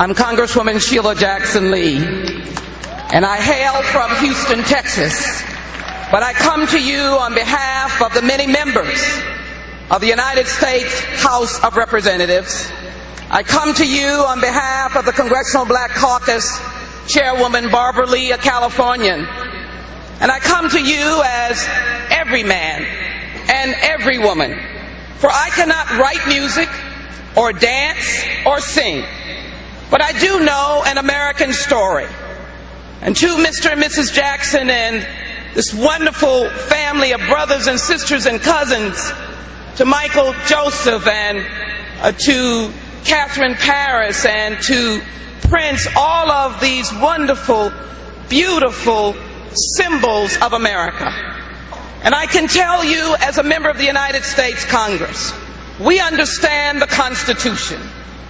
I'm Congresswoman Sheila Jackson Lee, and I hail from Houston, Texas. But I come to you on behalf of the many members of the United States House of Representatives. I come to you on behalf of the Congressional Black Caucus Chairwoman Barbara Lee, a Californian. And I come to you as every man and every woman, for I cannot write music or dance or sing, but I do know an American story. And to Mr. and Mrs. Jackson and this wonderful family of brothers and sisters and cousins, to Michael Joseph and to Catherine Paris and to Prince, all of these wonderful, beautiful symbols of America. And I can tell you, as a member of the United States Congress, we understand the Constitution,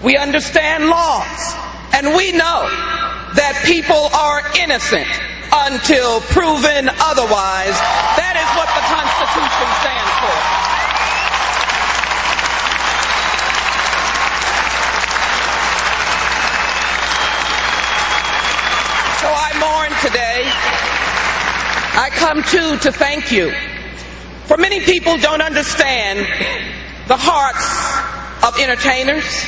we understand laws, and we know that people are innocent until proven otherwise. That is what the Constitution stands for. So I mourn today. I come to thank you. For many people don't understand the hearts of entertainers.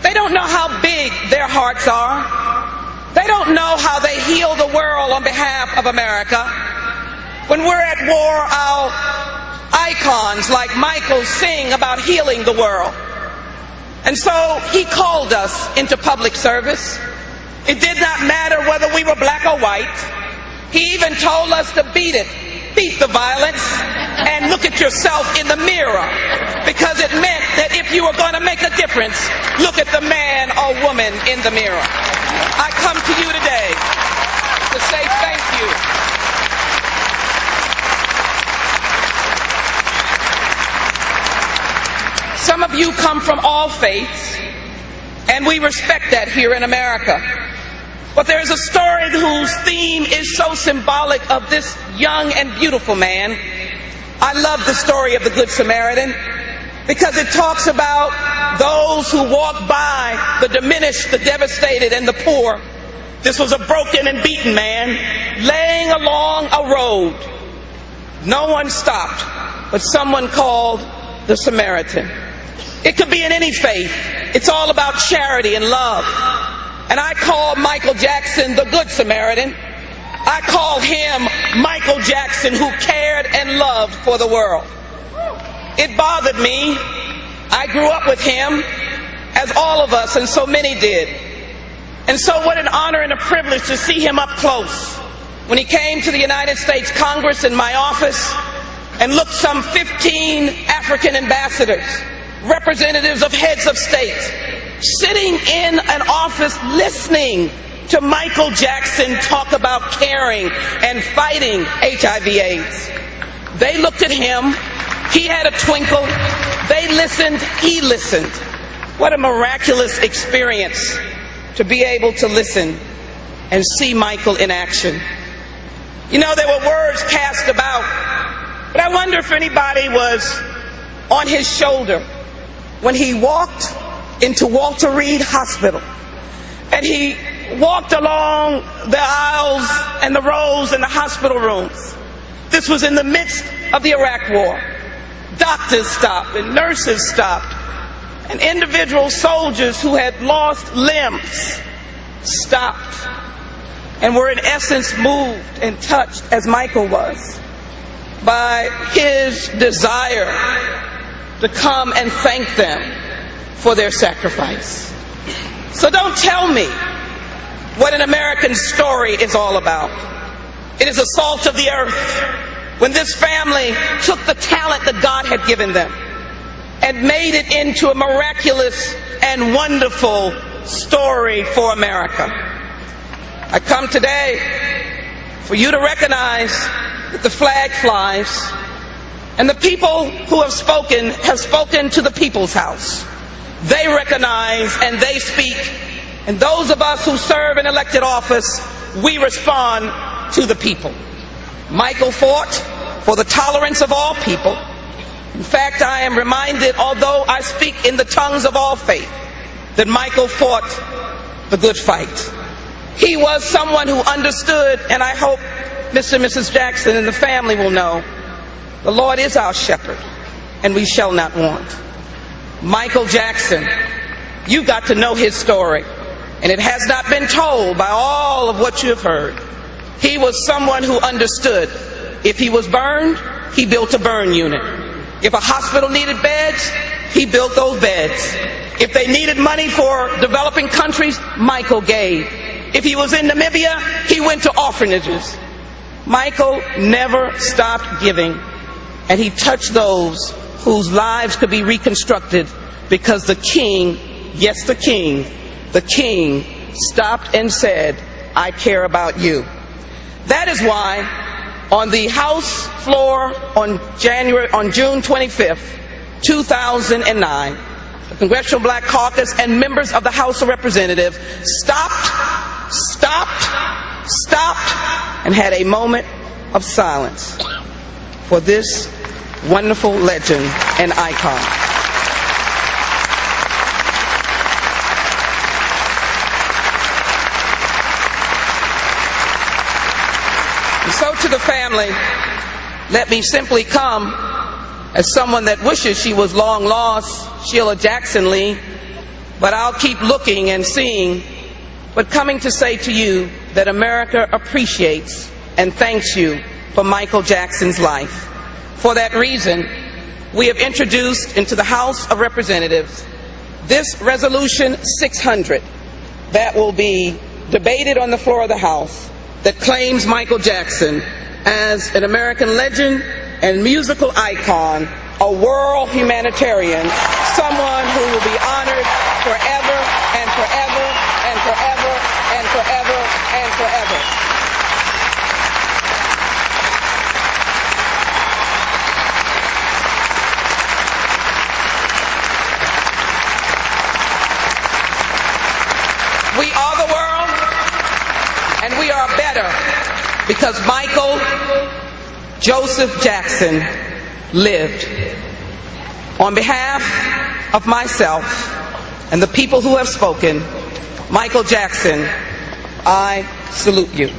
They don't know how big their hearts are. They don't know how they heal the world on behalf of America. When we're at war, our icons like Michael sing about healing the world. And so he called us into public service. It did not matter whether we were black or white. He even told us to beat it, beat the violence, and look at yourself in the mirror, because it meant that if you were going to make a difference, look at the man or woman in the mirror. I come to you today to say thank you. Some of you come from all faiths, and we respect that here in America. But there is a story whose theme is so symbolic of this young and beautiful man. I love the story of the Good Samaritan because it talks about those who walk by the diminished, the devastated, and the poor. This was a broken and beaten man laying along a road. No one stopped, but someone called the Samaritan. It could be in any faith. It's all about charity and love. And I call Michael Jackson the Good Samaritan. I call him Michael Jackson, who cared and loved for the world. It bothered me. I grew up with him, as all of us, and so many did. And so what an honor and a privilege to see him up close. When he came to the United States Congress in my office and looked some 15 African ambassadors, representatives of heads of state, sitting in an office listening to Michael Jackson talk about caring and fighting HIV/AIDS. They looked at him. He had a twinkle. They listened. He listened. What a miraculous experience to be able to listen and see Michael in action. You know, there were words cast about, but I wonder if anybody was on his shoulder when he walked into Walter Reed Hospital, and he walked along the aisles and the rows in the hospital rooms. This was in the midst of the Iraq War. Doctors stopped and nurses stopped, and individual soldiers who had lost limbs stopped and were in essence moved and touched, as Michael was, by his desire to come and thank them for their sacrifice. So don't tell me what an American story is all about. It is the salt of the earth. When this family took the talent that God had given them and made it into a miraculous and wonderful story for America. I come today for you to recognize that the flag flies, and the people who have spoken to the People's House. They recognize and they speak, and those of us who serve in elected office, we respond to the people. Michael fought for the tolerance of all people. In fact, I am reminded, although I speak in the tongues of all faith, that Michael fought the good fight. He was someone who understood, and I hope Mr. and Mrs. Jackson and the family will know, the Lord is our shepherd, and we shall not want. Michael Jackson, you got to know his story, and it has not been told by all of what you have heard. He was someone who understood. If he was burned, he built a burn unit. If a hospital needed beds, he built those beds. If they needed money for developing countries, Michael gave. If he was in Namibia, he went to orphanages. Michael never stopped giving, and he touched those whose lives could be reconstructed because the king, yes, the king stopped and said, I care about you. That is why on the House floor on June 25th, 2009, the Congressional Black Caucus and members of the House of Representatives stopped, and had a moment of silence for this wonderful legend and icon. And so to the family, let me simply come as someone that wishes she was long lost, Sheila Jackson Lee, but I'll keep looking and seeing, but coming to say to you that America appreciates and thanks you for Michael Jackson's life. For that reason, we have introduced into the House of Representatives this Resolution 600 that will be debated on the floor of the House that claims Michael Jackson as an American legend and musical icon, a world humanitarian, someone who will be honored forever and forever and forever and forever and forever. We are the world, and we are better because Michael Joseph Jackson lived. On behalf of myself and the people who have spoken, Michael Jackson, I salute you.